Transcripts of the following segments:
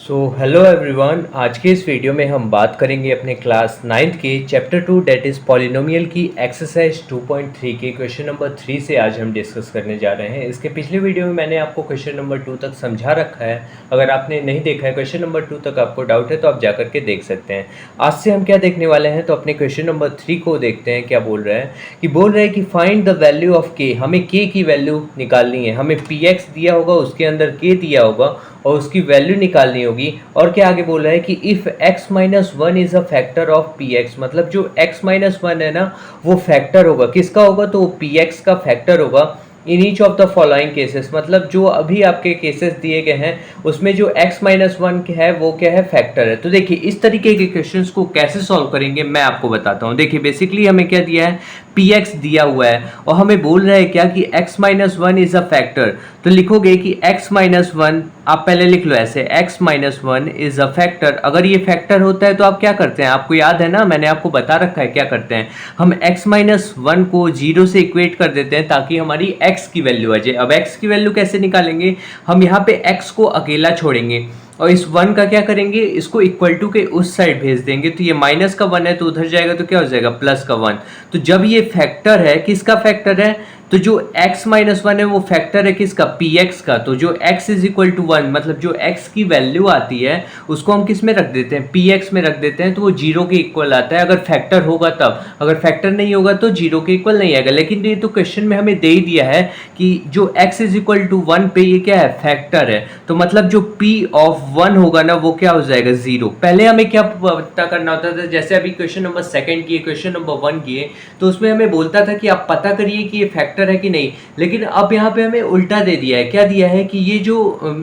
Hello everyone, आज के इस वीडियो में हम बात करेंगे अपने क्लास 9th के चैप्टर 2 डेट इज़ पॉलिनोमियल की एक्सरसाइज 2.3 के क्वेश्चन नंबर 3 से आज हम डिस्कस करने जा रहे हैं। इसके पिछले वीडियो में मैंने आपको क्वेश्चन नंबर 2 तक समझा रखा है। अगर आपने नहीं देखा है क्वेश्चन नंबर 2 तक, आपको डाउट है तो आप जा करके देख सकते हैं। आज से हम क्या देखने वाले हैं, तो अपने क्वेश्चन नंबर 3 को देखते हैं। क्या बोल रहा है कि फाइंड द वैल्यू ऑफ के। हमें के की वैल्यू निकालनी है। हमें पी एक्स दिया होगा, उसके अंदर के दिया होगा और उसकी वैल्यू निकालनी होगी। और क्या आगे बोल रहा है कि if x minus one is a factor of P x, मतलब जो x माइनस वन है ना, वो फैक्टर होगा। किसका होगा? तो वो पी एक्स का फैक्टर होगा in each of the following cases. मतलब जो अभी आपके केसेस दिए गए हैं उसमें जो x माइनस वन है वो क्या है? फैक्टर है। तो देखिए इस तरीके के क्वेश्चंस को कैसे सॉल्व करेंगे मैं आपको बताता हूँ। देखिए बेसिकली हमें क्या दिया है, पी एक्स दिया हुआ है और हमें बोल रहा है क्या कि x minus one is a factor. तो लिखोगे कि x माइनस वन, आप पहले लिख लो ऐसे, x minus one is a factor. अगर ये फैक्टर होता है तो आप क्या करते हैं, आपको याद है ना, मैंने आपको बता रखा है क्या करते हैं। हम x माइनस वन को 0 से इक्वेट कर देते हैं ताकि हमारी x की वैल्यू आ जाए। अब x की वैल्यू कैसे निकालेंगे, हम यहाँ पे x को अकेला छोड़ेंगे और इस वन का क्या करेंगे, इसको इक्वल टू के उस साइड भेज देंगे। तो ये माइनस का वन है तो उधर जाएगा तो क्या हो जाएगा, प्लस का वन। तो जब ये फैक्टर है, किसका फैक्टर है, तो जो x माइनस वन है वो फैक्टर है किसका, px का। तो जो x is equal to one, मतलब जो x की वैल्यू आती है उसको हम किस में रख देते हैं, px में रख देते हैं। तो वो 0 के इक्वल आता है अगर फैक्टर होगा तब। अगर फैक्टर नहीं होगा तो 0 के इक्वल नहीं आएगा। लेकिन ये तो क्वेश्चन में हमें दे ही दिया है कि जो x is equal to one पे ये क्या है, फैक्टर है। तो मतलब जो p ऑफ वन होगा ना वो क्या हो जाएगा, 0। पहले हमें क्या पता करना होता था, जैसे अभी क्वेश्चन नंबर 2 किए, क्वेश्चन नंबर 1 किए, तो उसमें हमें बोलता था कि आप पता करिए कि ये फैक्टर है कि नहीं। लेकिन अब यहाँ पे हमें उल्टा दे दिया है। क्या दिया है कि ये जो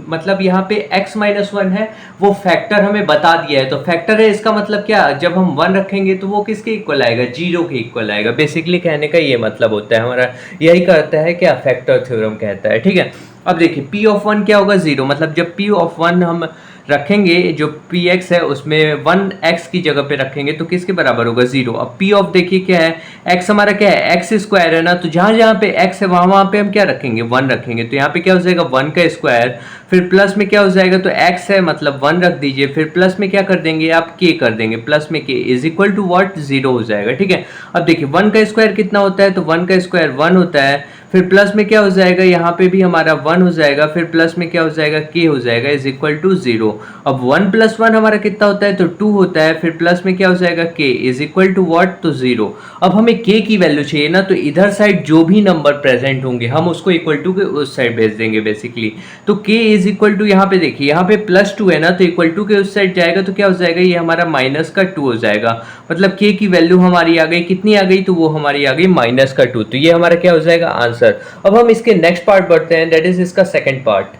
मतलब यहाँ पे x माइनस वन है वो फैक्टर हमें बता दिया है। तो फैक्टर है, इसका मतलब क्या, जब हम 1 रखेंगे तो वो किसके इक्वल आएगा, 0 के इक्वल आएगा। बेसिकली कहने का ये मतलब होता है हमारा, यही करता है क्या, फैक्टर थ्योरम कहता है। ठीक है, अब देखिए p ऑफ वन क्या होगा, 0। मतलब जब p ऑफ वन हम रखेंगे, जो पी एक्स है उसमें 1x की जगह पे रखेंगे तो किसके बराबर होगा, 0। अब p ऑफ देखिए क्या है, x हमारा क्या है, x स्क्वायर है ना। तो जहां जहां पे x है वहां पे हम क्या रखेंगे, 1 रखेंगे। तो यहाँ पे क्या हो जाएगा, 1 का स्क्वायर, फिर प्लस में क्या हो जाएगा, तो x है मतलब 1 रख दीजिए, फिर प्लस में क्या कर देंगे आप, k कर देंगे। प्लस में k is equal to what, 0 हो जाएगा। ठीक है, अब देखिए 1 का स्क्वायर कितना होता है, तो 1 का स्क्वायर 1 होता है। फिर प्लस में क्या हो जाएगा, यहाँ पे भी हमारा 1 हो जाएगा, फिर प्लस में क्या हो जाएगा, k हो जाएगा इज इक्वल टू 0। अब 1 प्लस 1 हमारा कितना होता है, तो 2 होता है। फिर प्लस में क्या हो जाएगा, k is equal to what, तो 0। अब हमें k की वैल्यू चाहिए ना, तो इधर साइड जो भी नंबर प्रेजेंट होंगे हम उसको इक्वल टू के उस साइड भेज देंगे बेसिकली। तो k इज इक्वल टू, यहाँ पे देखिए यहाँ पे +2 है ना, तो इक्वल टू के उस साइड जाएगा तो क्या हो जाएगा, ये हमारा माइनस का 2 हो जाएगा। मतलब k की वैल्यू हमारी आ गई, कितनी आ गई, तो वो हमारी आ गई माइनस का 2। तो ये हमारा क्या हो जाएगा, आंसर। अब हम इसके नेक्स्ट पार्ट बढ़ते हैं, दैट इज इसका सेकंड पार्ट।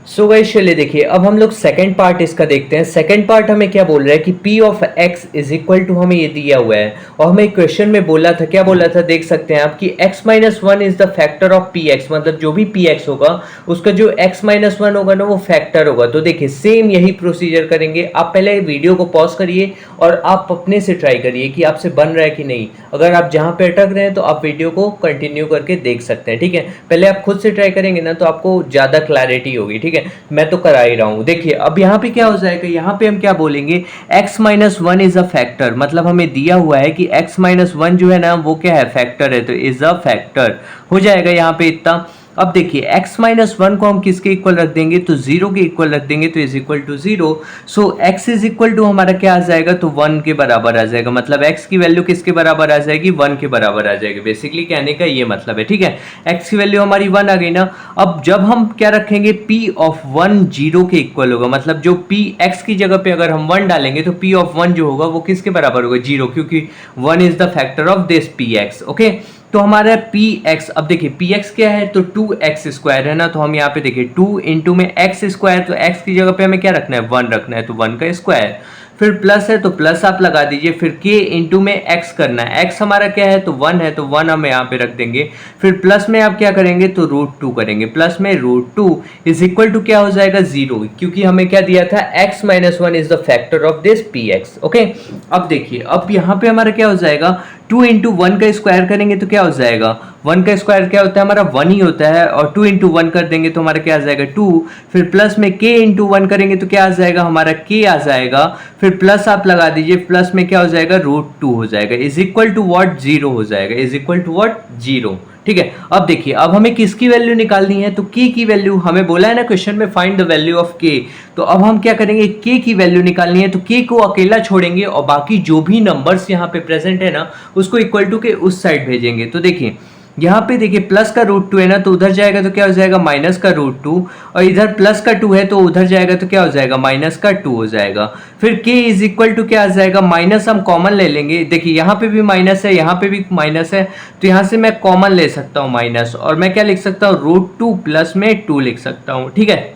सो गाइस चलिए देखिए, अब हम लोग सेकंड पार्ट इसका देखते हैं। सेकंड पार्ट हमें क्या बोल रहा है कि p of x is equal to, हमें ये दिया हुआ है और हमें क्वेश्चन में बोला था, क्या बोला था देख सकते हैं आप, कि x minus one is the factor of px। मतलब जो भी px होगा उसका जो x माइनस वन होगा ना वो फैक्टर होगा। तो देखिए सेम यही प्रोसीजर करेंगे। आप पहले वीडियो को पॉज करिए और आप अपने से ट्राई करिए कि आपसे बन रहा है कि नहीं। अगर आप जहाँ पे अटक रहे हैं तो आप वीडियो को कंटिन्यू करके देख सकते हैं। ठीक है, पहले आप खुद से ट्राई करेंगे ना तो आपको ज़्यादा क्लैरिटी होगी। ठीक है, मैं तो करा ही रहा हूँ। देखिए अब यहाँ पे क्या हो जाएगा, यहाँ पे हम क्या बोलेंगे, x minus one is a factor. मतलब हमें दिया हुआ है कि x माइनस वन जो है ना वो क्या है, फैक्टर है। तो इज अ फैक्टर हो जाएगा यहाँ पे इतना। अब देखिए x माइनस वन को हम किसके इक्वल रख देंगे, तो 0 के इक्वल रख देंगे, तो is equal to 0। So x is equal to हमारा क्या आ जाएगा, तो 1 के बराबर आ जाएगा। मतलब x की वैल्यू किसके बराबर आ जाएगी, 1 के बराबर आ जाएगी। बेसिकली कहने का ये मतलब है। ठीक है, x की वैल्यू हमारी 1 आ गई ना। अब जब हम क्या रखेंगे, p ऑफ 1 0 के इक्वल होगा। मतलब जो p x की जगह पे अगर हम 1 डालेंगे तो p ऑफ 1 जो होगा वो किसके बराबर होगा, 0, क्योंकि 1 is the factor of this px। Okay, तो हमारा px, अब देखिए px क्या है, तो 2x स्क्वायर है ना। तो हम यहाँ पे देखिए 2 इंटू में x स्क्वायर, तो x की जगह पे हमें क्या रखना है, 1 रखना है, तो 1 का स्क्वायर। फिर प्लस है तो प्लस आप लगा दीजिए, फिर k इंटू में x करना है। x हमारा क्या है, तो 1 है, तो 1 हम यहाँ पे रख देंगे। फिर प्लस में आप क्या करेंगे, तो √2 करेंगे। प्लस में √2 इज इक्वल टू क्या हो जाएगा, 0, क्योंकि हमें क्या दिया था, x minus one is the factor of this px। Okay, अब देखिए अब यहाँ पे हमारा क्या हो जाएगा, 2 इंटू वन का स्क्वायर करेंगे तो क्या हो जाएगा, 1 का स्क्वायर क्या होता है हमारा 1 ही होता है, और 2 इंटू वन कर देंगे तो हमारा क्या आ जाएगा 2, फिर प्लस में k इंटू वन करेंगे तो क्या आ जाएगा हमारा k आ जाएगा, फिर प्लस आप लगा दीजिए, प्लस में क्या हो जाएगा √2 हो जाएगा, इज इक्वल टू व्हाट 0 हो जाएगा, इज इक्वल टू व्हाट 0। ठीक है, अब देखिए अब हमें किसकी वैल्यू निकालनी है, तो k की वैल्यू, हमें बोला है ना क्वेश्चन में find the value of k, तो अब हम क्या करेंगे k की वैल्यू निकालनी है, तो k को अकेला छोड़ेंगे और बाकी जो भी नंबर्स यहाँ पे प्रेजेंट है ना उसको इक्वल टू के उस साइड भेजेंगे। तो देखिए यहाँ पे देखिए प्लस का √2 है ना, तो उधर जाएगा तो क्या हो जाएगा माइनस का √2, और इधर प्लस का 2 है तो उधर जाएगा तो क्या हो जाएगा माइनस का 2 हो जाएगा। फिर k इज इक्वल टू क्या आ जाएगा, माइनस हम कॉमन ले लेंगे, देखिए यहाँ पे भी माइनस है यहाँ पे भी माइनस है, तो यहाँ से मैं कॉमन ले सकता हूँ माइनस, और मैं क्या लिख सकता हूँ √2 प्लस में 2 लिख सकता हूँ। ठीक है,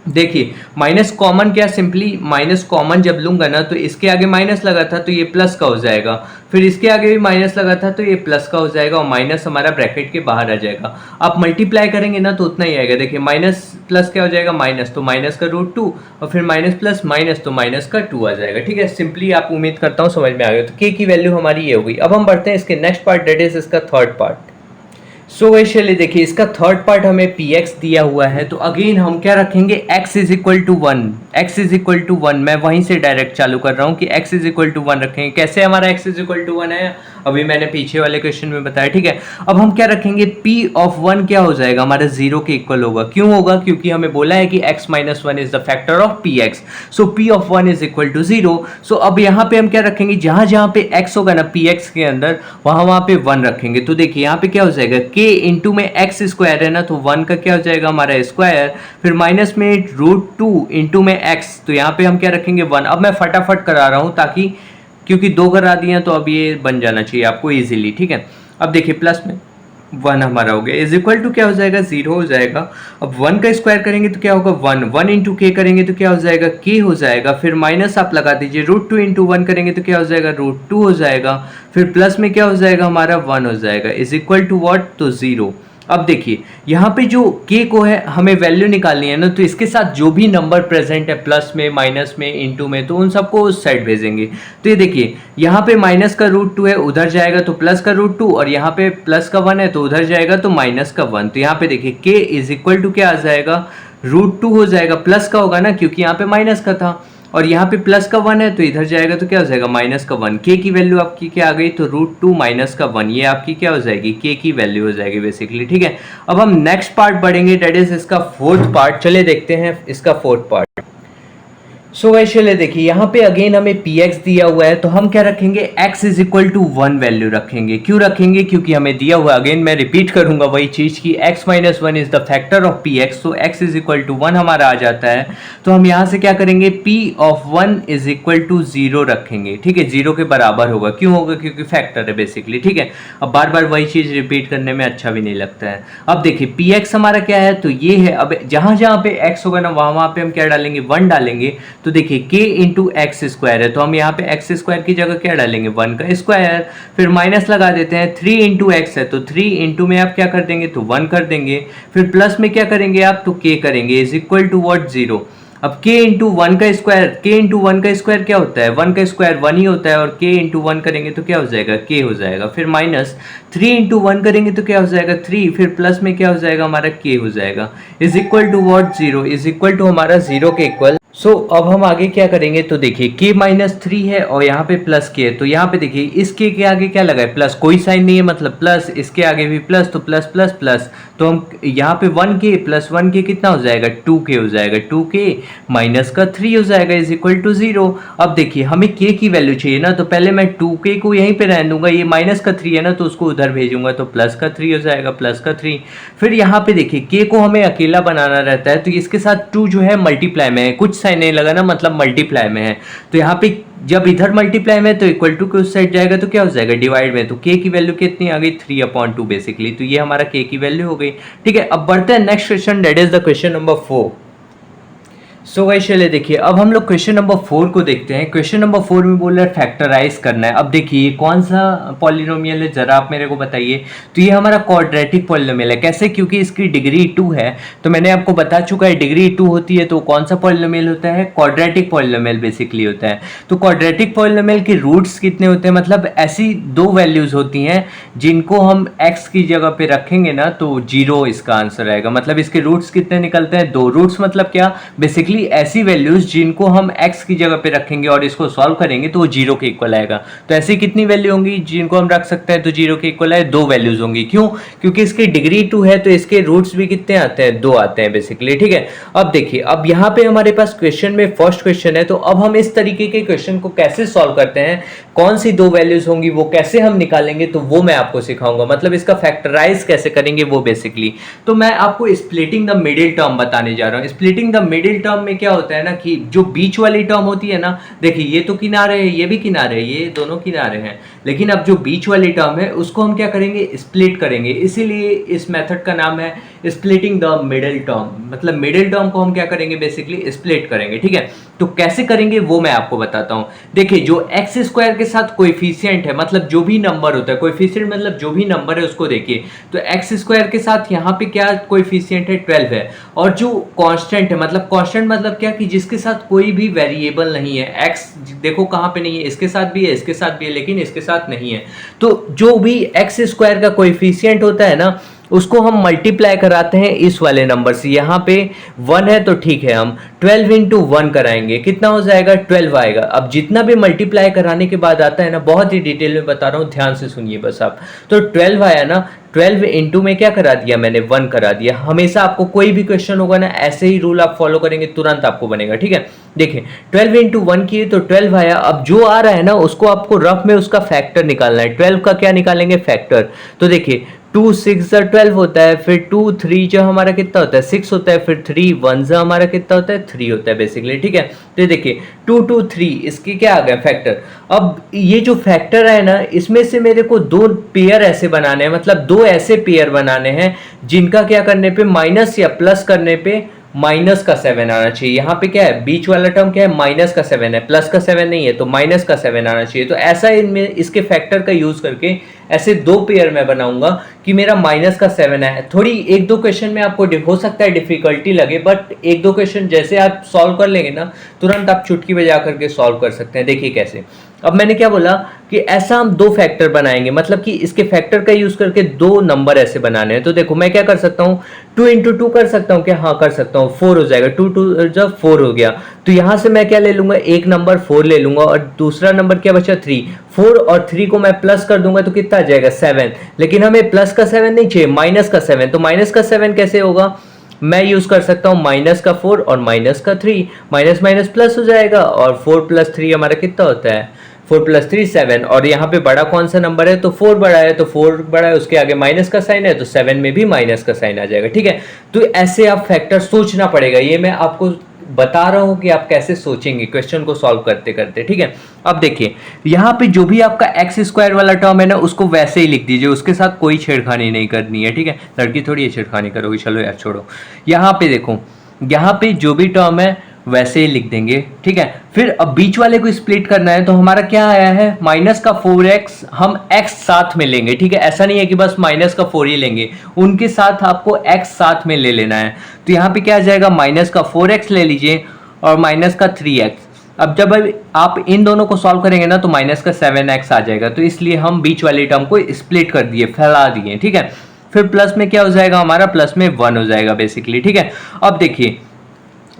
देखिए माइनस कॉमन क्या, सिंपली माइनस कॉमन जब लूंगा ना तो इसके आगे माइनस लगा था तो ये प्लस का हो जाएगा, फिर इसके आगे भी माइनस लगा था तो ये प्लस का हो जाएगा, और माइनस हमारा ब्रैकेट के बाहर आ जाएगा। आप मल्टीप्लाई करेंगे ना तो उतना ही आएगा, देखिए माइनस प्लस क्या हो जाएगा माइनस, तो माइनस का √2 और फिर माइनस प्लस माइनस तो माइनस का 2 आ जाएगा। ठीक है, सिंपली आप उम्मीद करता हूँ समझ में आ गया। तो k की वैल्यू हमारी ये हो गई। अब हम बढ़ते हैं इसके नेक्स्ट पार्ट, डेट इज इसका थर्ड पार्ट। सो वैसे देखिए इसका थर्ड पार्ट हमें px दिया हुआ है, तो अगेन हम क्या रखेंगे x is equal to 1, x is equal to 1, मैं वहीं से डायरेक्ट चालू कर रहा हूँ कि x इज इक्वल टू 1 रखेंगे। कैसे हमारा x इज इक्वल टू 1 है, अभी मैंने पीछे वाले क्वेश्चन में बताया। ठीक है, अब हम क्या रखेंगे p ऑफ 1 क्या हो जाएगा हमारा 0 के इक्वल होगा, क्यों होगा, क्योंकि हमें बोला है कि x minus 1 is the factor of px, so p of 1 is equal to 0। So अब यहाँ पे हम क्या रखेंगे, जहां जहां पे x होगा ना px के अंदर वहां पे 1 रखेंगे। तो देखिए यहाँ पे क्या हो जाएगा k इंटू में x स्क्वायर है ना, तो 1 का क्या हो जाएगा हमारा स्क्वायर, फिर माइनस में √2 इंटू में x, तो यहाँ पे हम क्या रखेंगे 1। अब मैं फटाफट करा रहा हूँ ताकि, क्योंकि 2 करा दिए तो अब ये बन जाना चाहिए आपको इजीली। ठीक है, अब देखिए प्लस में 1 हमारा हो गया, इज इक्वल टू क्या हो जाएगा 0 हो जाएगा। अब 1 का स्क्वायर करेंगे तो क्या होगा 1 इंटू k करेंगे तो क्या हो जाएगा k हो जाएगा, फिर माइनस आप लगा दीजिए, √2 इंटू 1 करेंगे तो क्या हो जाएगा √2 हो जाएगा, फिर प्लस में क्या हो जाएगा हमारा 1 हो जाएगा, इज इक्वल टू व्हाट, तो 0। अब देखिए यहाँ पे जो k को है हमें वैल्यू निकालनी है ना, तो इसके साथ जो भी नंबर प्रेजेंट है प्लस में माइनस में इंटू में, तो उन सबको उस साइड भेजेंगे। तो ये देखिए यहाँ पे माइनस का √2 है, उधर जाएगा तो प्लस का √2, और यहाँ पे प्लस का 1 है तो उधर जाएगा तो माइनस का 1। तो यहाँ पे देखिए k इज इक्वल टू क्या आ जाएगा √2 हो जाएगा, प्लस का होगा ना क्योंकि यहाँ पे माइनस का था, और यहाँ पे प्लस का 1 है तो इधर जाएगा तो क्या हो जाएगा माइनस का 1। k की वैल्यू आपकी क्या आ गई, तो √2 माइनस का 1, ये आपकी क्या हो जाएगी k की वैल्यू हो जाएगी बेसिकली। ठीक है, अब हम नेक्स्ट पार्ट बढ़ेंगे, डेट इज इसका फोर्थ पार्ट। चलिए देखते हैं इसका फोर्थ पार्ट। सो वैसे देखिए यहाँ पे अगेन हमें px दिया हुआ है, तो हम क्या रखेंगे x is equal to 1 value रखेंगे। क्यों रखेंगे, क्योंकि हमें दिया हुआ, अगेन मैं रिपीट करूंगा वही चीज की x minus 1 is the factor of px, तो x इज इक्वल टू 1 हमारा आ जाता है। तो हम यहाँ से क्या करेंगे p of 1 is equal to 0 रखेंगे। ठीक है, 0 के बराबर होगा, क्यों होगा, क्योंकि फैक्टर है बेसिकली। ठीक है, अब बार बार वही चीज रिपीट करने में अच्छा भी नहीं लगता है। अब देखिए px हमारा क्या है, तो ये है। अब जहां जहां पे x होगा ना वहां पे हम क्या डालेंगे 1 डालेंगे, तो देखिए k इंटू एक्स स्क्वायर है, तो हम यहाँ पे एक्स स्क्वायर की जगह क्या डालेंगे 1 का स्क्वायर, फिर माइनस लगा देते हैं, 3 इंटू एक्स है तो 3 इंटू में आप क्या कर देंगे तो 1 कर देंगे, फिर प्लस में क्या करेंगे आप तो k करेंगे, इज इक्वल टू व्हाट 0। अब k इंटू 1 का स्क्वायर, k इंटू 1 का स्क्वायर क्या होता है, 1 का स्क्वायर 1 ही होता है, और k इंटू 1 करेंगे तो क्या हो जाएगा k हो जाएगा, फिर माइनस 3 इंटू 1 करेंगे तो क्या हो जाएगा 3, फिर प्लस में क्या हो जाएगा हमारा k हो जाएगा, is equal to what 0, is equal to हमारा 0 के इक्वल। सो अब हम आगे क्या करेंगे, तो देखिए k माइनस 3 है और यहाँ पे प्लस k है, तो यहाँ पे देखिए इस k के आगे क्या लगा है प्लस, कोई साइन नहीं है मतलब प्लस, इसके आगे भी प्लस, तो प्लस प्लस प्लस, तो हम यहाँ पे 1k प्लस 1k कितना हो जाएगा 2k हो जाएगा, 2k माइनस का 3 हो जाएगा, इज इक्वल टू 0। अब देखिए हमें k की वैल्यू चाहिए ना, तो पहले मैं 2k को यहीं पे रहने दूंगा, ये माइनस का 3 है ना तो उसको उधर भेजूंगा, तो प्लस का 3 हो जाएगा, प्लस का 3। फिर यहाँ पे देखिए k को हमें अकेला बनाना रहता है, तो इसके साथ 2 जो है मल्टीप्लाई में है, कुछ साइन नहीं लगा ना मतलब मल्टीप्लाई में है, तो यहाँ पे जब इधर मल्टीप्लाई में तो इक्वल टू के उस साइड जाएगा तो क्या हो जाएगा डिवाइड में, तो k की वैल्यू कितनी आ गई 3/2 बेसिकली, तो ये हमारा k की वैल्यू हो गई। ठीक है, अब बढ़ते हैं next question, that is the question number 4। So guys चलिए देखिए, अब हम लोग क्वेश्चन नंबर 4 को देखते हैं। क्वेश्चन नंबर 4 में बोल रहा है फैक्टराइज करना है। अब देखिए कौन सा पॉलिनोमियल है, जरा आप मेरे को बताइए। तो ये हमारा क्वाड्रेटिक पॉलिनोमियल है। कैसे? क्योंकि इसकी डिग्री 2 है। तो मैंने आपको बता चुका है डिग्री 2 होती है तो कौन सा पॉलिनोमियल होता है, क्वाड्रेटिक पॉलिनोमियल बेसिकली होता है। तो क्वाड्रेटिक पॉलिनोमियल के रूट्स कितने होते हैं, मतलब ऐसी दो वैल्यूज होती हैं जिनको हम x की जगह पे रखेंगे ना तो 0 इसका आंसर आएगा। मतलब इसके रूट्स कितने निकलते हैं, 2। रूट्स मतलब क्या, बेसिकली ऐसी वैल्यूज जिनको हम x की जगह पे रखेंगे और इसको सॉल्व करेंगे तो वो 0 के इक्वल आएगा। तो ऐसी कितनी वैल्यू होंगी जिनको हम रख सकते हैं तो 0 के इक्वल आए, 2 वैल्यूज होंगी। क्यों? क्योंकि इसकी डिग्री 2 है तो इसके रूट्स भी कितने आते हैं, 2 आते हैं बेसिकली। ठीक है, अब देखिए, अब यहाँ पे हमारे पास क्वेश्चन में फर्स्ट क्वेश्चन है, तो अब हम इस तरीके के क्वेश्चन को कैसे सॉल्व करते हैं, कौन सी 2 वैल्यूज होंगी वो कैसे हम निकालेंगे, तो वो मैं आपको सिखाऊंगा। मतलब इसका फैक्टराइज कैसे करेंगे वो बेसिकली। तो मैं आपको स्प्लिटिंग द मिडिल टर्म बताने जा रहा हूँ। स्प्लिटिंग द मिडिल टर्म में क्या होता है ना कि जो बीच वाली टर्म होती है ना, देखिए ये तो किनारे है, ये भी किनारे है, ये दोनों किनारे हैं, लेकिन अब जो बीच वाली टर्म है उसको हम क्या करेंगे, स्प्लिट करेंगे। इसीलिए इस मेथड का नाम है स्प्लिटिंग द मिडिल टर्म। मतलब मिडिल टर्म को हम क्या करेंगे, बेसिकली स्प्लिट करेंगे। ठीक है, तो कैसे करेंगे वो मैं आपको बताता हूं। देखिए जो एक्स स्क्वायर के साथ कोएफिशिएंट है, मतलब जो भी नंबर होता है, कोएफिशिएंट मतलब जो भी नंबर है उसको देखिए। तो एक्स स्क्वायर के साथ यहाँ पे क्या कोएफिशिएंट है, 12 है। और जो कांस्टेंट है, मतलब कांस्टेंट मतलब क्या कि जिसके साथ कोई भी वेरिएबल नहीं है। एक्स देखो कहाँ पे नहीं है, इसके साथ भी है, इसके साथ भी है, लेकिन इसके साथ नहीं है। तो जो भी एक्स स्क्वायर का कोएफिशिएंट होता है ना उसको हम मल्टीप्लाई कराते हैं इस वाले नंबर से। यहाँ पे 1 है तो ठीक है, हम 12 इंटू 1 कराएंगे, कितना हो जाएगा, 12 आएगा। अब जितना भी मल्टीप्लाई कराने के बाद आता है ना, बहुत ही डिटेल में बता रहा हूँ, ध्यान से सुनिए बस आप। तो 12 आया ना, 12 इंटू में क्या करा दिया मैंने, 1 करा दिया। हमेशा आपको कोई भी क्वेश्चन होगा ना ऐसे ही रूल आप फॉलो करेंगे तुरंत आपको बनेगा। ठीक है, देखिए 12 इंटू 1 किए तो 12 आया। अब जो आ रहा है ना उसको आपको रफ में उसका फैक्टर निकालना है। 12 का क्या निकालेंगे, फैक्टर। तो देखिए 2 6 12 होता है, फिर 2 3 जो हमारा कितना होता है, 6 होता है, फिर 3 1 जो हमारा कितना होता है, 3 होता है बेसिकली। ठीक है, तो देखिए 2 2 3 इसकी क्या आ गया, फैक्टर। अब ये जो फैक्टर है ना इसमें से मेरे को 2 पेयर ऐसे बनाने हैं, मतलब 2 ऐसे पेयर बनाने हैं जिनका क्या करने पे, माइनस या प्लस करने पे माइनस का 7 आना चाहिए। यहाँ पे क्या है, बीच वाला टर्म क्या है, माइनस का 7 है, प्लस का 7 नहीं है, तो माइनस का 7 आना चाहिए। तो ऐसा इनमें इसके फैक्टर का यूज करके ऐसे 2 पेयर मैं बनाऊंगा कि मेरा माइनस का 7 है। थोड़ी 1-2 क्वेश्चन में आपको हो सकता है डिफिकल्टी लगे, बट 1-2 क्वेश्चन जैसे आप सॉल्व कर लेंगे ना तुरंत आप चुटकी बजा करके सॉल्व कर सकते हैं। देखिए कैसे। अब मैंने क्या बोला कि ऐसा हम 2 फैक्टर बनाएंगे, मतलब कि इसके फैक्टर का यूज करके 2 नंबर ऐसे बनाने हैं। तो देखो मैं क्या कर सकता हूँ, 2 इंटू 2 कर सकता हूँ क्या, हाँ कर सकता हूँ, 4 हो जाएगा। 2 2 जब 4 हो गया तो यहाँ से मैं क्या ले लूंगा, एक नंबर 4 ले लूंगा और दूसरा नंबर क्या बचा, 3। 4 और 3 को मैं प्लस कर दूंगा तो कितना आ जाएगा, 7। लेकिन हमें प्लस का 7 नहीं चाहिए, माइनस का 7। तो माइनस का 7 कैसे होगा, मैं यूज कर सकता हूं माइनस का 4 और माइनस का 3, माइनस माइनस प्लस हो जाएगा और 4 प्लस 3 हमारा कितना होता है, 4 प्लस 3 7। और यहाँ पे बड़ा कौन सा नंबर है, तो 4 बड़ा है, तो 4 बड़ा है, उसके आगे माइनस का साइन है तो 7 में भी माइनस का साइन आ जाएगा। ठीक है, तो ऐसे आप फैक्टर सोचना पड़ेगा। ये मैं आपको बता रहा हूं कि आप कैसे सोचेंगे क्वेश्चन को सॉल्व करते करते। ठीक है, अब देखिए यहाँ पे जो भी आपका एक्स स्क्वायर वाला टर्म है ना उसको वैसे ही लिख दीजिए, उसके साथ कोई छेड़खानी नहीं करनी है। ठीक है, लड़की थोड़ी है छेड़खानी करोगी, चलो यार छोड़ो। यहाँ पे देखो, यहाँ पे जो भी टर्म है वैसे ही लिख देंगे। ठीक है, फिर अब बीच वाले को स्प्लिट करना है तो हमारा क्या आया है, माइनस का 4x, हम x साथ में लेंगे। ठीक है, ऐसा नहीं है कि बस माइनस का 4 ही लेंगे, उनके साथ आपको x साथ में ले लेना है। तो यहाँ पे क्या आ जाएगा, माइनस का 4x ले लीजिए और माइनस का 3x। अब जब आप इन दोनों को सॉल्व करेंगे ना तो माइनस का 7x आ जाएगा, तो इसलिए हम बीच वाले टर्म को स्प्लिट कर दिए, फैला दिए। ठीक है, फिर प्लस में क्या हो जाएगा हमारा, प्लस में 1 हो जाएगा बेसिकली। ठीक है, अब देखिए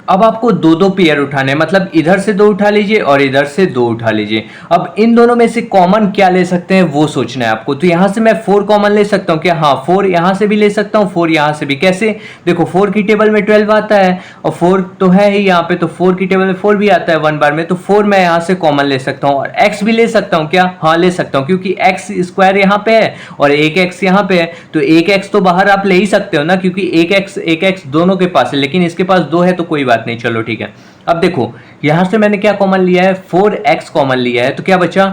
अब आपको 2-2 पेयर उठाने हैं, मतलब इधर से 2 उठा लीजिए और इधर से 2 उठा लीजिए। अब इन दोनों में से कॉमन क्या ले सकते हैं वो सोचना है आपको। तो यहाँ से मैं 4 कॉमन ले सकता हूँ क्या, हाँ 4 यहाँ से भी ले सकता हूँ, 4 यहाँ से भी। कैसे, देखो 4 की टेबल में 12 आता है और 4 तो है ही यहाँ पे, तो 4 की टेबल में 4 भी आता है 1 बार में, तो 4 मैं यहाँ से कॉमन ले सकता हूँ। और x भी ले सकता हूँ क्या, हाँ ले सकता हूँ, क्योंकि एक्स स्क्वायर यहाँ पे है और एक एक्स यहाँ पे है, तो एक एक्स तो बाहर आप ले ही सकते हो ना, क्योंकि एक एक्स दोनों के पास है, लेकिन इसके पास 2 है तो कोई बात नहीं, चलो ठीक है। अब देखो यहां से मैंने क्या कॉमन लिया है, 4x कॉमन लिया है, तो क्या बचा,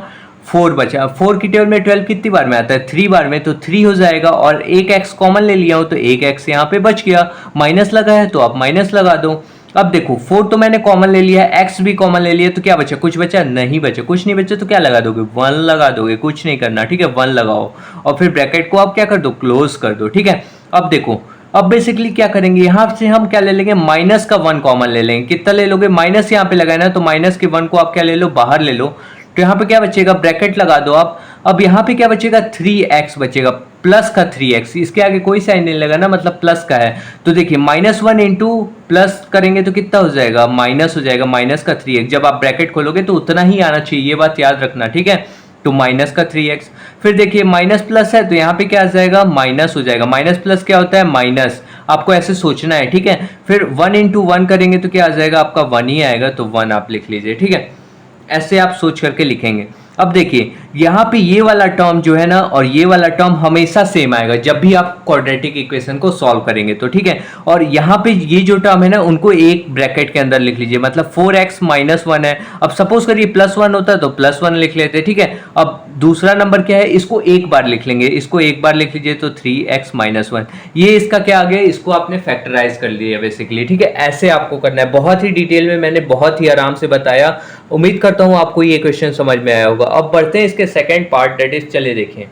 4 बचा। 4 की टेबल में 12 कितनी बार में आता है, 3 बार में, तो 3 हो जाएगा। और एक x कॉमन ले लिया हूं तो एक x यहाँ पे बच गया, माइनस लगा है तो आप माइनस लगा दो। अब देखो 4 तो मैंने कॉमन ले लिया, x भी कॉमन ले लिया, तो क्या बचा? कुछ बचा? नहीं बचा। कुछ नहीं बचा तो क्या लगा दोगे? 1 लगा दोगे, कुछ नहीं करना, ठीक है, 1 लगाओ और फिर ब्रैकेट को आप क्या कर दो? क्लोज कर दो, ठीक है। अब देखो, अब बेसिकली क्या करेंगे, यहां से हम क्या ले लेंगे? माइनस का 1 कॉमन ले लेंगे। कितना ले लोगे? माइनस यहाँ पे लगाना है तो माइनस के 1 को आप क्या ले लो? बाहर ले लो। तो यहाँ पे क्या बचेगा? ब्रैकेट लगा दो आप। अब यहाँ पे क्या बचेगा? 3x बचेगा, प्लस का 3x, इसके आगे कोई साइन नहीं लगा ना, मतलब प्लस का है। तो देखिए -1 इंटू प्लस करेंगे तो कितना हो जाएगा? माइनस हो जाएगा, माइनस का 3x। जब आप ब्रैकेट खोलोगे तो उतना ही आना चाहिए, ये बात याद रखना, ठीक है। तो माइनस का 3x, फिर देखिए माइनस प्लस है तो यहाँ पे क्या आ जाएगा? माइनस हो जाएगा। माइनस प्लस क्या होता है? माइनस। आपको ऐसे सोचना है, ठीक है। फिर 1 इंटू 1 करेंगे तो क्या आ जाएगा? आपका 1 ही आएगा, तो 1 आप लिख लीजिए, ठीक है। ऐसे आप सोच करके लिखेंगे। अब देखिए यहाँ पे ये वाला टर्म जो है ना और ये वाला टर्म हमेशा सेम आएगा जब भी आप क्वाड्रेटिक इक्वेशन को सॉल्व करेंगे, तो ठीक है। और यहाँ पे ये जो टर्म है ना उनको एक ब्रैकेट के अंदर लिख लीजिए, मतलब 4x माइनस 1 है। अब सपोज करिए +1 होता तो +1 लिख लेते, ठीक है। अब दूसरा नंबर क्या है? इसको एक बार लिख लेंगे, इसको एक बार लिख लीजिए तो 3x माइनस 1। ये इसका क्या आ गया? इसको आपने फैक्टराइज कर लिया बेसिकली, ठीक है। ऐसे आपको करना है, बहुत ही डिटेल में मैंने बहुत ही आराम से बताया। उम्मीद करता हूं आपको ये क्वेश्चन समझ में आया होगा। अब बढ़ते हैं इसके सेकंड पार्ट, दैट इज, चले देखें।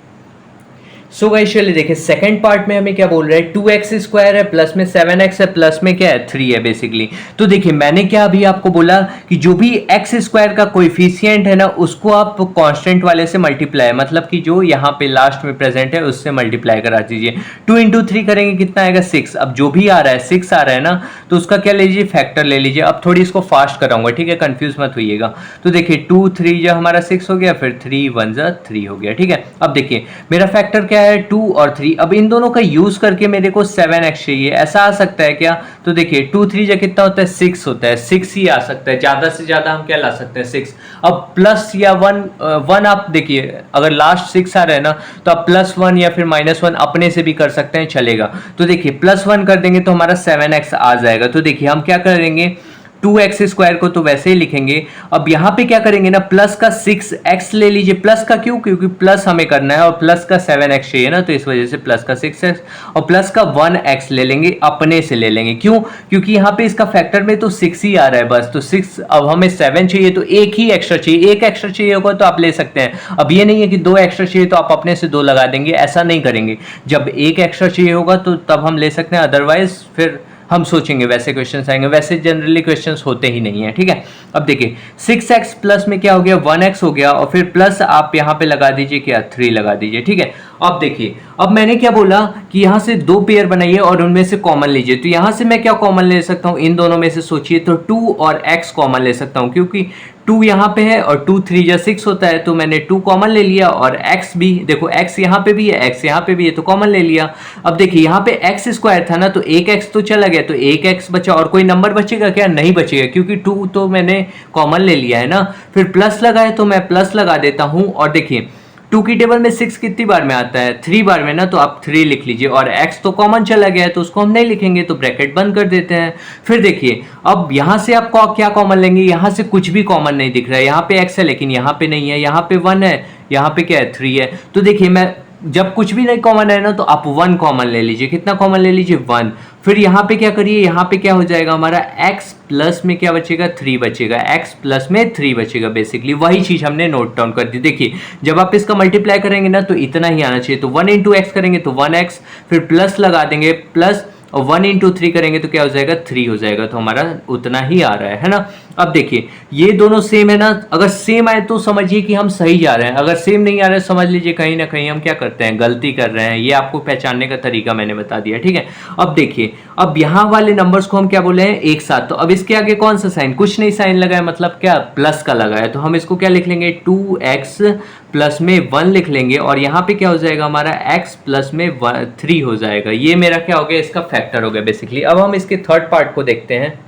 सो गाइस चलिए देखिए, सेकंड पार्ट में हमें क्या बोल रहा है? 2x स्क्वायर है, प्लस में 7x है, प्लस में क्या है? 3 है बेसिकली। तो देखिए मैंने क्या अभी आपको बोला कि जो भी x स्क्वायर का कोएफिशिएंट है ना उसको आप कांस्टेंट वाले से मल्टीप्लाई, मतलब कि जो यहाँ पे लास्ट में प्रेजेंट है उससे मल्टीप्लाई करा दीजिए। 2 इंटू 3 करेंगे कितना आएगा? 6। अब जो भी आ रहा है 6 आ रहा है ना तो उसका क्या ले लीजिए? फैक्टर ले लीजिए। अब थोड़ी इसको फास्ट कराऊंगा, ठीक है, कंफ्यूज मत होइएगा। तो देखिए 2 3 जो हमारा 6 हो गया, फिर 3 1 3 हो गया, ठीक है। अब देखिए मेरा फैक्टर क्या है? 2 और 3। अब इन दोनों का यूज करके मेरे को 7x चाहिए, ऐसा आ सकता है क्या? तो देखिए 2 3 जा कितना होता है? 6 होता है, 6 ही आ सकता है, ज्यादा से ज्यादा हम क्या ला सकते हैं? 6। अब प्लस या 1 आप देखिए अगर लास्ट 6 आ रहा है ना तो आप +1 या फिर -1 अपने से भी कर सकते हैं, चलेगा। तो देखिए +1 कर देंगे तो हमारा 7x आ जाएगा। तो देखिए हम क्या करेंगे? 2x स्क्वायर को तो वैसे ही लिखेंगे। अब यहाँ पे क्या करेंगे ना, प्लस का 6x ले लीजिए। प्लस का क्यों? क्योंकि प्लस हमें करना है और प्लस का 7x चाहिए ना, तो इस वजह से प्लस का 6x और प्लस का 1x ले लेंगे, अपने से ले लेंगे। क्यों? क्योंकि यहाँ पे इसका फैक्टर में तो 6 ही आ रहा है बस, तो 6। अब हमें 7 चाहिए तो एक ही एक्स्ट्रा चाहिए, एक एक्स्ट्रा चाहिए होगा तो आप ले सकते हैं। अब ये नहीं है कि 2 एक्स्ट्रा चाहिए तो आप अपने से 2 लगा देंगे, ऐसा नहीं करेंगे। जब एक एक्स्ट्रा चाहिए होगा तो तब हम ले सकते हैं, अदरवाइज फिर हम सोचेंगे वैसे क्वेश्चंस आएंगे। वैसे जनरली क्वेश्चंस होते ही नहीं है, ठीक है। अब देखिए 6x प्लस में क्या हो गया? 1x हो गया और फिर प्लस आप यहाँ पे लगा दीजिए क्या? 3 लगा दीजिए, ठीक है। अब देखिए, अब मैंने क्या बोला कि यहाँ से 2 पेयर बनाइए और उनमें से कॉमन लीजिए। तो यहाँ से मैं क्या कॉमन ले सकता हूँ? इन दोनों में से सोचिए तो 2 और x कॉमन ले सकता हूँ, क्योंकि 2 यहाँ पे है और 2 3 या 6 होता है, तो मैंने 2 कॉमन ले लिया। और x भी देखो, x यहाँ पे भी है, x यहाँ पे भी है, तो कॉमन ले लिया। अब देखिए यहाँ पे x स्क्वायर था ना तो एक x तो चला गया, तो एक x बचा। और कोई नंबर बचेगा क्या? नहीं बचेगा, क्योंकि 2 तो मैंने कॉमन ले लिया है ना। फिर प्लस लगाए तो मैं प्लस लगा देता हूँ। और देखिए 2 की टेबल में 6 कितनी बार में आता है? 3 बार में ना, तो आप 3 लिख लीजिए। और x तो कॉमन चला गया है तो उसको हम नहीं लिखेंगे, तो ब्रैकेट बंद कर देते हैं। फिर देखिए अब यहाँ से आप क्या कॉमन लेंगे? यहाँ से कुछ भी कॉमन नहीं दिख रहा है। यहाँ पे x है लेकिन यहाँ पे नहीं है, यहाँ पे 1 है, यहाँ पे क्या है? 3 है। तो देखिए मैं जब कुछ भी नहीं कॉमन है ना तो आप 1 कॉमन ले लीजिए। कितना कॉमन ले लीजिए? 1। फिर यहाँ पे क्या करिए? यहाँ पे क्या हो जाएगा हमारा? x प्लस में क्या बचेगा? 3 बचेगा। x प्लस में 3 बचेगा, बेसिकली वही चीज हमने नोट डाउन कर दी। देखिए जब आप इसका मल्टीप्लाई करेंगे ना तो इतना ही आना चाहिए। तो 1 इंटू एक्स करेंगे तो 1x, फिर प्लस लगा देंगे प्लस, और 1 इंटू 3 करेंगे तो क्या हो जाएगा? 3 हो जाएगा। तो हमारा उतना ही आ रहा है ना। अब देखिए ये दोनों सेम है ना, अगर सेम आए तो समझिए कि हम सही जा रहे हैं, अगर सेम नहीं आ रहा है समझ लीजिए कहीं ना कहीं हम क्या करते हैं? गलती कर रहे हैं। ये आपको पहचानने का तरीका मैंने बता दिया, ठीक है। अब देखिए अब यहाँ वाले नंबर्स को हम क्या बोले हैं? एक साथ। तो अब इसके आगे कौन सा साइन? कुछ नहीं साइन लगाया, मतलब क्या? प्लस का लगाया। तो हम इसको क्या लिख लेंगे? 2x प्लस में 1 लिख लेंगे और यहाँ पे क्या हो जाएगा हमारा? x प्लस में 3 हो जाएगा। ये मेरा क्या हो गया? इसका फैक्टर हो गया बेसिकली। अब हम इसके थर्ड पार्ट को देखते हैं।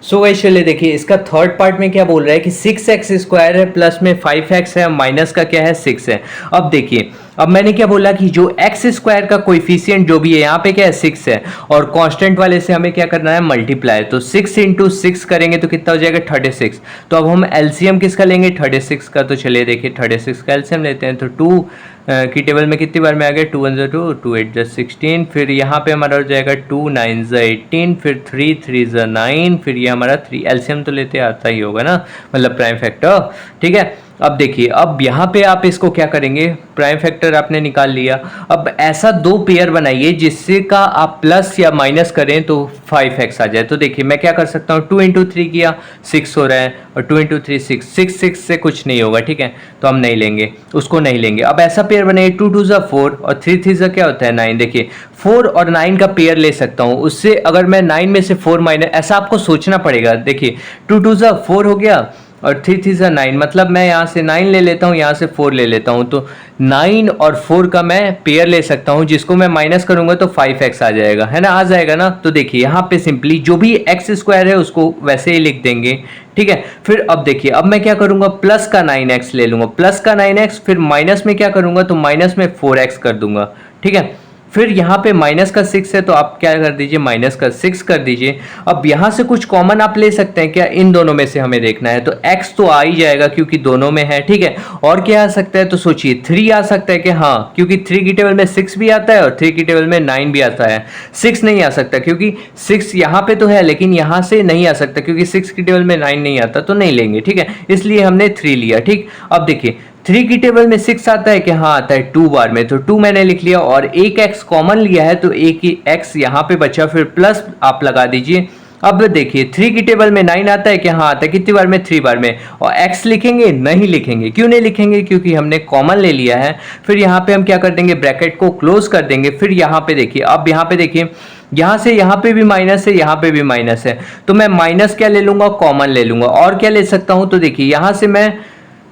सो वही चलिए देखिए, इसका थर्ड पार्ट में क्या बोल रहा है कि 6x स्क्वायर है, प्लस में 5x है, माइनस का क्या है? 6 है। अब देखिए अब मैंने क्या बोला कि जो एक्स स्क्वायर का कोएफिशिएंट जो भी है यहाँ पे क्या है 6 है, और कांस्टेंट वाले से हमें क्या करना है मल्टीप्लाई, तो 6 इंटू 6 करेंगे तो कितना हो जाएगा 36। तो अब हम एलसीएम किसका लेंगे 36 का, तो चलिए देखिए 36 का एलसीएम लेते हैं। तो 2 की टेबल में कितनी बार में आ गया 2 1 2 2 8 16, फिर यहाँ पे हमारा हो जाएगा 2 9 18, फिर 3 3 9, फिर ये हमारा 3 एलसीएम तो लेते आता ही होगा ना, मतलब प्राइम फैक्टर। ठीक है, अब देखिए अब यहाँ पे आप इसको क्या करेंगे, प्राइम फैक्टर आपने निकाल लिया। अब ऐसा दो पेयर बनाइए जिससे का आप प्लस या माइनस करें तो 5x आ जाए। तो देखिए मैं क्या कर सकता हूँ, 2 इंटू 3 किया 6 हो रहा है, और 2 इंटू 3 6 से कुछ नहीं होगा। ठीक है, तो हम नहीं लेंगे, उसको नहीं लेंगे। अब ऐसा पेयर बनाइए 2 2 ज़ा 4 और 3 3 ज़ा क्या होता है 9। देखिए 4 और 9 का पेयर ले सकता हूँ, उससे अगर मैं 9 में से 4 माइनस, ऐसा आपको सोचना पड़ेगा। देखिए 2 2 ज़ा 4 हो गया और 3 3 ज़ा 9, मतलब मैं यहाँ से 9 ले लेता हूँ, यहाँ से 4 ले लेता हूँ, तो 9 और 4 का मैं पेयर ले सकता हूँ, जिसको मैं माइनस करूंगा तो 5x आ जाएगा, है ना, आ जाएगा ना। तो देखिए यहाँ पे सिंपली जो भी एक्स स्क्वायर है उसको वैसे ही लिख देंगे। ठीक है, फिर अब देखिए अब मैं क्या करूंगा, प्लस का 9x ले लूंगा, प्लस का 9x, फिर माइनस में क्या करूंगा, तो माइनस में 4x कर दूंगा। ठीक है, फिर यहाँ पे माइनस का 6 है तो आप क्या कर दीजिए, माइनस का 6 कर दीजिए। अब यहाँ से कुछ कॉमन आप ले सकते हैं क्या, इन दोनों में से हमें देखना है, तो x तो आ ही जाएगा क्योंकि दोनों में है। ठीक है, और क्या आ सकता है, तो सोचिए 3 आ सकता है कि हाँ, क्योंकि 3 की टेबल में 6 भी आता है और 3 की टेबल में 9 भी आता है। 6 नहीं आ सकता क्योंकि 6 यहाँ पे तो है लेकिन यहाँ से नहीं आ सकता क्योंकि 6 की टेबल में 9 नहीं आता, तो नहीं लेंगे। ठीक है, इसलिए हमने 3 लिया। ठीक, अब देखिए 3 की टेबल में 6 आता है कि हाँ आता है 2 बार में, तो 2 मैंने लिख लिया, और एक x कॉमन लिया है तो एक ही x यहाँ पे बचा, फिर प्लस आप लगा दीजिए। अब देखिए 3 की टेबल में 9 आता है कि हाँ आता है कितनी बार में, 3 बार में, और x लिखेंगे नहीं लिखेंगे, क्यों नहीं लिखेंगे, क्योंकि हमने कॉमन ले लिया है। फिर यहाँ पे हम क्या कर देंगे, ब्रैकेट को क्लोज कर देंगे। फिर यहाँ पे देखिए, अब यहाँ पे देखिए यहाँ से यहाँ पे भी माइनस है, यहाँ पे भी माइनस है, तो मैं माइनस क्या ले लूंगा, कॉमन ले लूंगा। और क्या ले सकता हूँ, तो देखिए यहाँ से मैं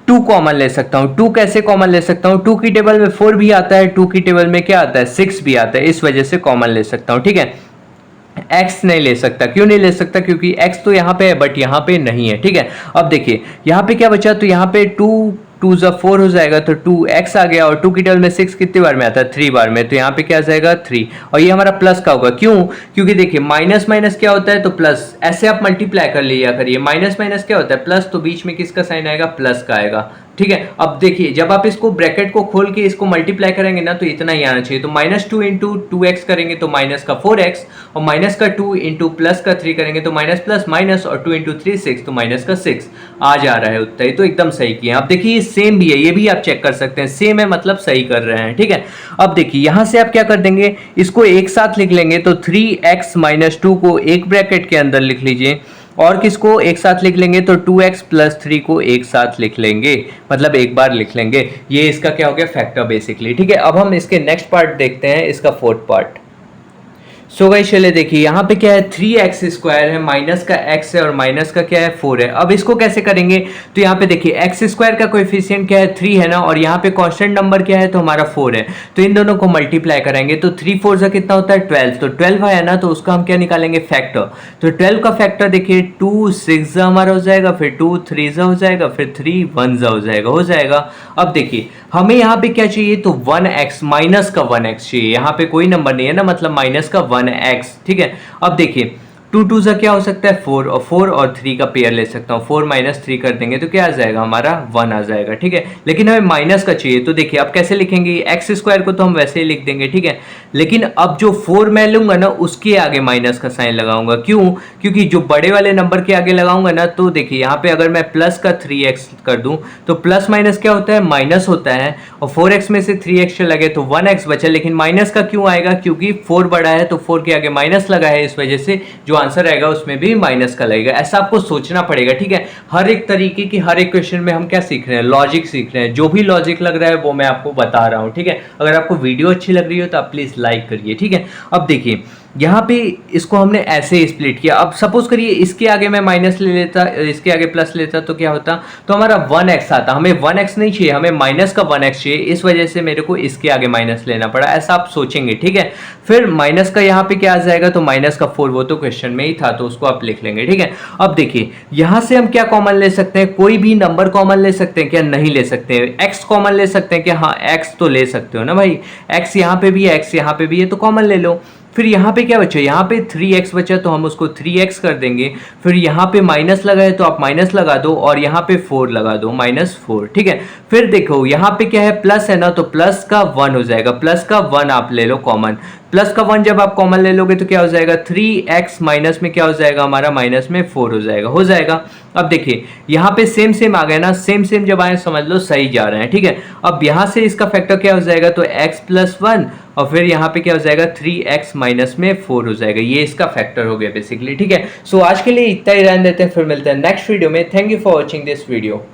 2 कॉमन ले सकता हूँ। 2 कैसे कॉमन ले सकता हूँ, 2 की टेबल में 4 भी आता है, 2 की टेबल में क्या आता है 6 भी आता है, इस वजह से कॉमन ले सकता हूँ। ठीक है, x नहीं ले सकता, क्यों नहीं ले सकता, क्योंकि x तो यहाँ पे है बट यहाँ पे नहीं है। ठीक है, अब देखिए यहाँ पे क्या बचा, तो यहाँ पे 2 2 ज़ा 4 हो जाएगा, तो 2x आ गया, और 2 की टेबल में 6 कितनी बार में आता है, 3 बार में, तो यहाँ पे क्या आ जाएगा 3, और ये हमारा प्लस का होगा। क्यों, क्योंकि देखिए माइनस माइनस क्या होता है, तो प्लस, ऐसे आप मल्टीप्लाई कर लिया करिए, माइनस माइनस क्या होता है प्लस, तो बीच में किसका साइन आएगा, प्लस का आएगा। ठीक है, अब देखिए जब आप इसको ब्रैकेट को खोल के इसको मल्टीप्लाई करेंगे ना तो इतना ही आना चाहिए, तो -2 इंटू 2x करेंगे तो माइनस का 4x, और माइनस का 2 इंटू प्लस का 3 करेंगे तो माइनस प्लस माइनस, और 2 इंटू 3 6, तो माइनस का 6 आ जा रहा है उत्तर। तो एकदम सही किया। अब देखिए ये सेम भी है, ये भी आप चेक कर सकते हैं, सेम है मतलब सही कर रहे हैं। ठीक है, अब देखिए यहां से आप क्या कर देंगे, इसको एक साथ लिख लेंगे, तो 3x - 2 को एक ब्रैकेट के अंदर लिख लीजिए, और किसको एक साथ लिख लेंगे, तो 2x + 3 को एक साथ लिख लेंगे, मतलब एक बार लिख लेंगे। ये इसका क्या हो गया, फैक्टर बेसिकली। ठीक है, अब हम इसके नेक्स्ट पार्ट देखते हैं, इसका फोर्थ पार्ट। सो गाइस चले देखिए यहाँ पे क्या है, 3x² है, माइनस का x है और माइनस का क्या है 4 है। अब इसको कैसे करेंगे, तो यहाँ पे देखिए x² का कोएफिशिएंट क्या है 3 है ना, और यहाँ पे कांस्टेंट नंबर क्या है, तो हमारा 4 है, तो इन दोनों को मल्टीप्लाई करेंगे तो 3 4 से कितना होता है 12, तो 12 है ना, तो उसका हम क्या निकालेंगे फैक्टर। तो 12 का फैक्टर देखिए 2 6 हमारा हो जाएगा, फिर 2 3 हो जाएगा, फिर 3 1 हो जाएगा। अब देखिए हमें यहाँ पे क्या चाहिए, तो 1x, माइनस का 1x चाहिए, यहाँ पे कोई नंबर नहीं है ना, मतलब माइनस का 1x। ठीक है, अब देखिए 2 2 सा क्या हो सकता है 4, और 4 और 3 का पेयर ले सकता हूँ, 4 - 3 कर देंगे तो क्या आ जाएगा हमारा 1 आ जाएगा। ठीक है, लेकिन हमें माइनस का चाहिए, तो देखिए अब कैसे लिखेंगे, x² को तो हम वैसे ही लिख देंगे। ठीक है, लेकिन अब जो 4 मैं लूंगा ना उसके आगे माइनस का साइन लगाऊंगा। क्यों, क्योंकि जो बड़े वाले नंबर के आगे लगाऊंगा ना, तो देखिए यहाँ पे अगर मैं प्लस का 3x कर दूं तो प्लस माइनस क्या होता है, माइनस होता है, और 4x में से 3x लगे तो 1x बचा, लेकिन माइनस का क्यों आएगा, क्योंकि 4 बड़ा है तो 4 के आगे माइनस लगा है, इस वजह से जो आंसर आएगा उसमें भी माइनस का लगेगा। ऐसा आपको सोचना पड़ेगा। ठीक है, हर एक तरीके की हर एक क्वेश्चन में हम क्या सीख रहे हैं, लॉजिक सीख रहे हैं, जो भी लॉजिक लग रहा है वो मैं आपको बता रहा हूं। ठीक है, अगर आपको वीडियो अच्छी लग रही हो तो आप प्लीज लाइक करिए। ठीक है, अब देखिए यहाँ पे इसको हमने ऐसे स्प्लिट किया। अब सपोज करिए इसके आगे मैं माइनस ले लेता, इसके आगे प्लस लेता, तो क्या होता, तो हमारा 1x आता। हमें 1x नहीं चाहिए, हमें माइनस का 1x चाहिए, इस वजह से मेरे को इसके आगे माइनस लेना पड़ा, ऐसा आप सोचेंगे, ठीक है। फिर माइनस का यहाँ पे क्या आ जाएगा, तो माइनस का 4, वो तो क्वेश्चन में ही था तो उसको आप लिख लेंगे, ठीक है। अब देखिए यहाँ से हम क्या कॉमन ले सकते हैं, कोई भी नंबर कॉमन ले सकते हैं क्या, नहीं ले सकते हैं। x कॉमन ले सकते हैं क्या, हाँ x तो ले सकते हो ना भाई, x यहाँ पे भी है, x यहाँ पे भी है, तो कॉमन ले लो। फिर यहाँ पे क्या बचा, यहाँ पे 3x बचा तो हम उसको 3x कर देंगे। फिर यहाँ पे माइनस लगा है तो आप माइनस लगा दो, और यहाँ पे 4 लगा दो, -4, ठीक है। फिर देखो यहाँ पे क्या है, प्लस है ना, तो प्लस का 1 हो जाएगा, प्लस का 1 आप ले लो कॉमन। प्लस का 1 जब आप कॉमन ले लोगे तो क्या हो जाएगा, 3x माइनस में क्या हो जाएगा हमारा, माइनस में 4 हो जाएगा। अब देखिए यहाँ पे सेम सेम आ गया ना, सेम सेम जब आए समझ लो सही जा रहे हैं, ठीक है। अब यहाँ से इसका फैक्टर क्या हो जाएगा, तो x + 1, और फिर यहाँ पे क्या हो जाएगा, 3x माइनस में 4 हो जाएगा, ये इसका फैक्टर हो गया बेसिकली, ठीक है। सो आज के लिए इतना ही रहने देते हैं, फिर मिलते हैं नेक्स्ट वीडियो में। Thank you for watching this video.